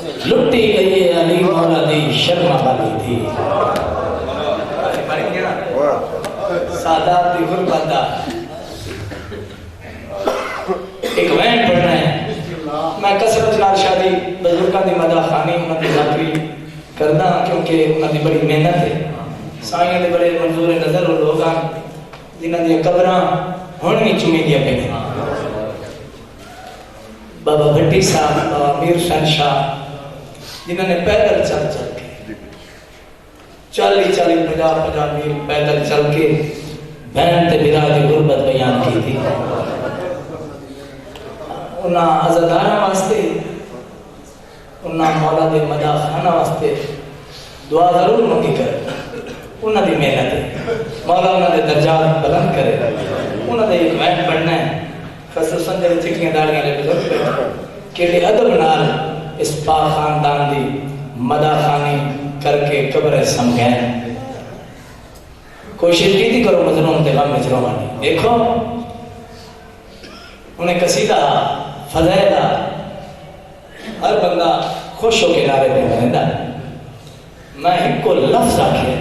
لٹی گئی علی مولا دی شرما والی تھی سادات دی غربت دا ایک وین پڑھنا ہے میں کثرت نال شادی بزرگاں دی مداح خانی انہاں دی ذاکری کرنا کیونکہ انہاں دی بڑی محنت ہے سائیں دے بڑے منظور نظر لوگاں جنہاں دی قبراں ہن نہیں چومی دیا پہ بابا بھٹی صاحب بابا میر حسین شاہ جنہوں نے پیدل چل چل کے 40-50 میل پیدل چل کے بہن تے برا دی غربت بیان کی تھی انہاں عزادارہ واسطے انہاں مولا دے مداح خانہ واسطے دعا ضرور منگی کر انہاں دی محنت ہے مولا انہاں دے درجات بلند کرے انہاں دے ایک وین پڑھنا ہے خصوصاً جب چکیاں داڑیاں لے بزرگ پہ کہ ادب نال اس پاک خاندان دی مداح خانی کر کے قبر سمگھیں کوشش کی تھی کرو مظلوم تے غم وچ روانی دیکھو انہیں قصیدہ فضائلہ ہر بندہ خوش ہو کے نعرے پہ بنیندہ میں ایک کو لفظ آکھے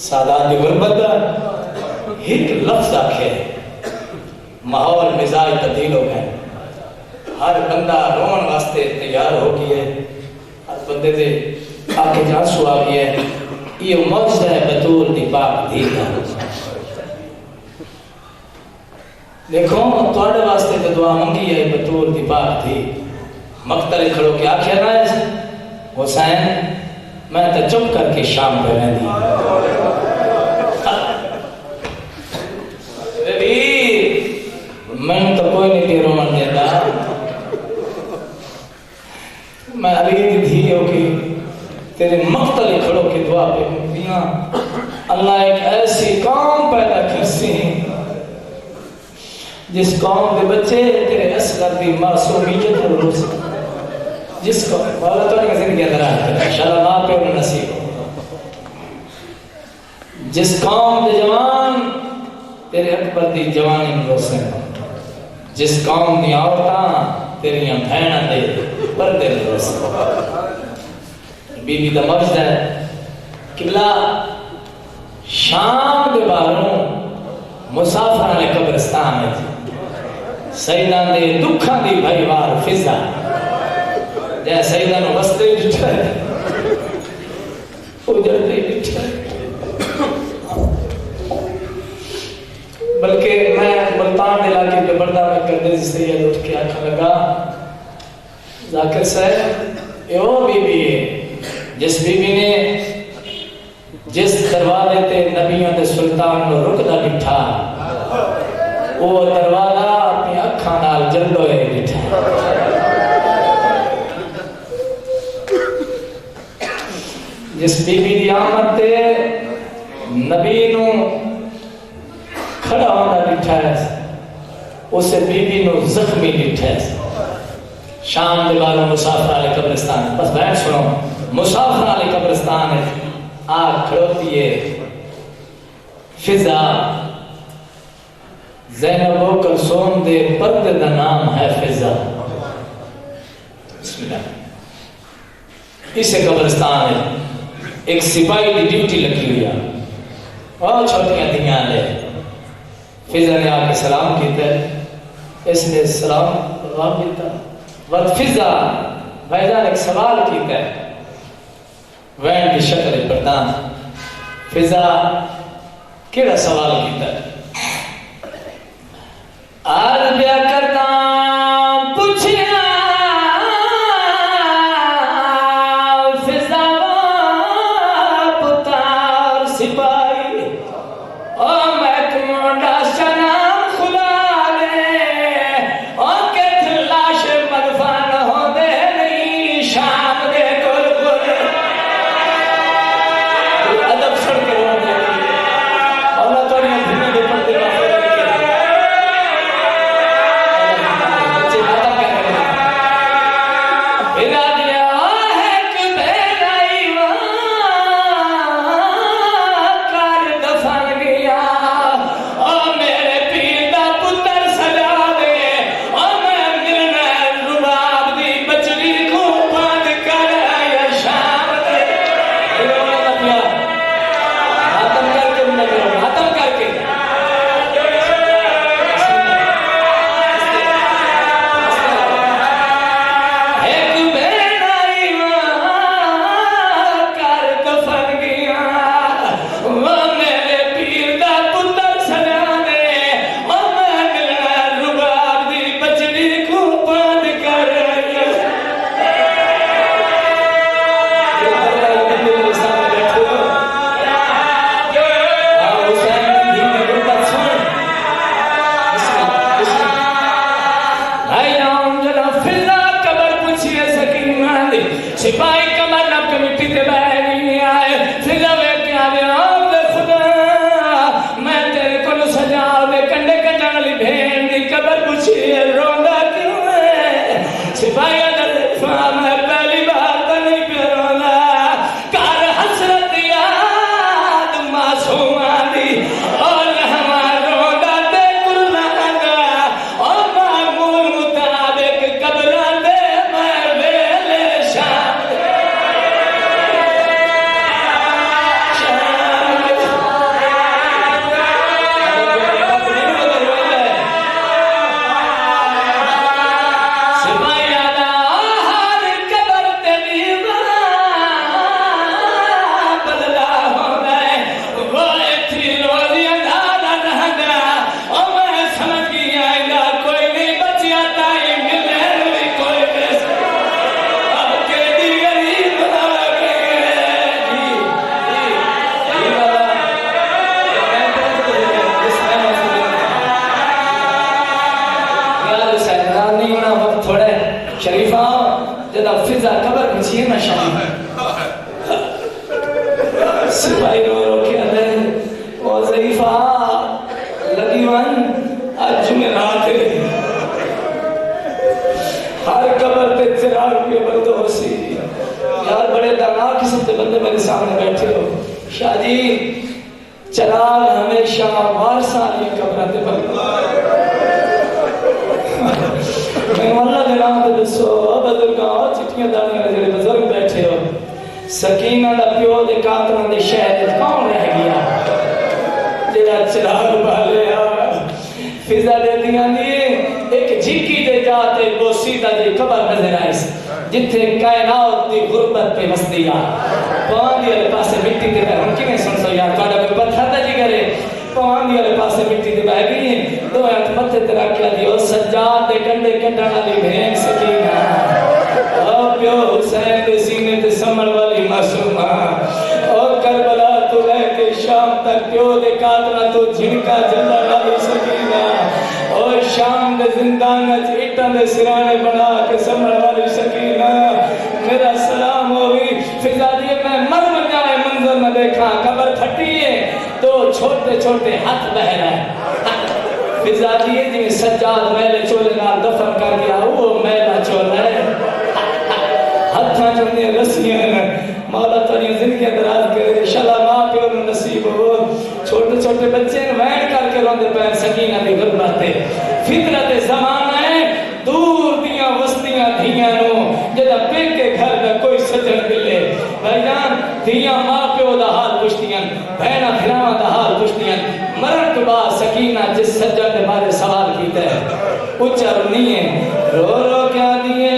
سادات دی غربت دا ایک لفظ آکھے ماحول مزاج تبدیل ہو گئے ہر بندہ رون واسطے تیار ہو گئی ہے ہر بندے دے آنکھیں جانسو آ گئی ہے یہ معجزہ ہے بطول دی پاک دی کا دیکھو تواڈے واسطے تے دعا منگی ہے بطول دی پاک دی مقتل کھڑو کے آنکھیں نہ ہے حسین میں تے چپ کر کے شام پہ رہندی میں تو کوئی نہیں دے رومن دیتا میں علی دی دھی ہو کی تیرے مقتل کھڑو کی دعا پہ دیاں اللہ ایک ایسی قوم پیدا کرسی جس قوم دے بچے تیرے اصغر دی معصومیت اور روز جس کو والا تو نہیں زندگی اندر آتا ہے انشاءاللہ ماں پہ انہیں نصیب ہو جس قوم دے جوان تیرے اکبر دی جوانی روسن جس قوم دی عورتاں تیریاں بھیناں دے پردے روسن بی بی دا مرض ہے قبلہ شام دے باروں مسافران نے قبرستان ہے سیدان دے دکھاں دی بھائی وار فضا جائے سیدان وستے جٹھا ہے اجڑتے جٹھا ہے بلکہ میں ملتان علاقے پہ بردہ میں کرنے سے سید اٹھ کے آکھا لگا ذاکر صاحب یہ وہ بی بی ہے جس بی بی نے جس دروازے تے نبیوں دے سلطان نو رکدا بٹھا وہ دروازہ اپنی اکھاں نال جلدوئے بٹھا جس بی بی دی آمد تے نبی نو کھڑا ہونا بٹھا ہے اسے بی بی نو زخمی بٹھا ہے شام دے بالوں مسافر علی قبرستان بس بیٹھ سنو مسافر علی قبرستان ہے آگ کھڑوتی ہے فضا زینب و کلثوم دے پردے دا نام ہے فضا بسم اللہ اسے قبرستان ہے ایک سپاہی دی ڈیوٹی لگی ہوئی ہے اور چھوٹیاں دیاں لے فضا نے آکے سلام کیتا ہے اس نے سلام جواب دیتا وقت فضا بھائیجان ایک سوال کیتا ہے وین کی شکل پردان فضا کیڑا سوال کیتا ہے آج بیا کرنا پوچھنا فضا پتار سپاہی او میں کمونڈا سنام خدا دے او کت لاش مدفان ہو دے نہیں شام دے گل گل ادب سڑ کے ہو دے اللہ تو نہیں دھنے دے پڑتے سپاہی کمر نب کے مٹی تے بہ نہیں آئے فضا وے کے آوے آب خدا میں تیرے کو سجا دے کنڈے کٹن والی بھین دی قبر پوچھی روندا کیوں ہے سپاہی میں پہلی بار تو نہیں پہ رونا کار حسرت یاد معصوم دی اور ہمارا رونا دے قربان دا اور معمول مطابق قبران دے میں ویلے شام شریفہ جدا فضا قبر بچیے نا شام سپاہی رو رو کے اندر او ضعیفہ لگی ون آج جمعرات ہے ہر قبر تے چراغ کے بندو ہو سی یار بڑے دانا قسم تے بندے میرے سامنے بیٹھے ہو شاہ جی چراغ ہمیشہ وارثاں دی قبر تے بندو میں اللہ کے نام تے دسو بزرگاں چٹیاں دانے والے جڑے بزرگ بیٹھے ہو سکینہ دا پیو دے قاتلاں دے شہر کون رہ گیا جڑا چراغ بالے فضا دے دیاں دی ایک جھکی دے جاتے بوسیدہ دی قبر نظر آئی جتھے کائنات دی غربت پہ وسدی آ پان دی والے پاسے مٹی تے ہن کیویں سن سو یار تہاڈا کوئی پتھر تے جی کرے پان دی والے پاسے مٹی تے بہ گئی دو ہاتھ متھے تے رکھ کے دی او سجاد دے کنڈے کٹن والی بہن سکینہ او پیو حسین دے سینے تے سمڑ والی معصومہ او کربلا تو لے کے شام تک پیو دے قاتلاں تو جھنکا جلا والی سکینہ او شام دے زندان وچ اٹاں دے سرانے بنا کے سمڑ والی سکینہ میرا سلام ہوئی فضا دی میں مر جائے منظر نہ دیکھا قبر پھٹی ہے تو چھوٹے چھوٹے ہاتھ بہ رہے فضا دی جی سجاد میلے چولے نال دفن کر گیا وہ میلا چولا ہے ہتھاں چوندے رسیاں مولا تاری زندگی دراز کرے انشاءاللہ ماں پیو نوں نصیب ہو چھوٹے چھوٹے بچے وین کر کے روندے پے سکینہ دی غربت تے فطرت زمانہ ہے دور دیاں وستیاں دھیاں نوں جدا پے کے گھر دا کوئی سجن ملے بھائی جان دھیاں ماں پیو دا حال پوچھتیاں بہنا بھراواں دا حال پوچھتیاں مرن تو بعد سکینہ جس سجن دے بارے سوال کیتا ہے اچھا نہیں ہے رو رو کیا دیے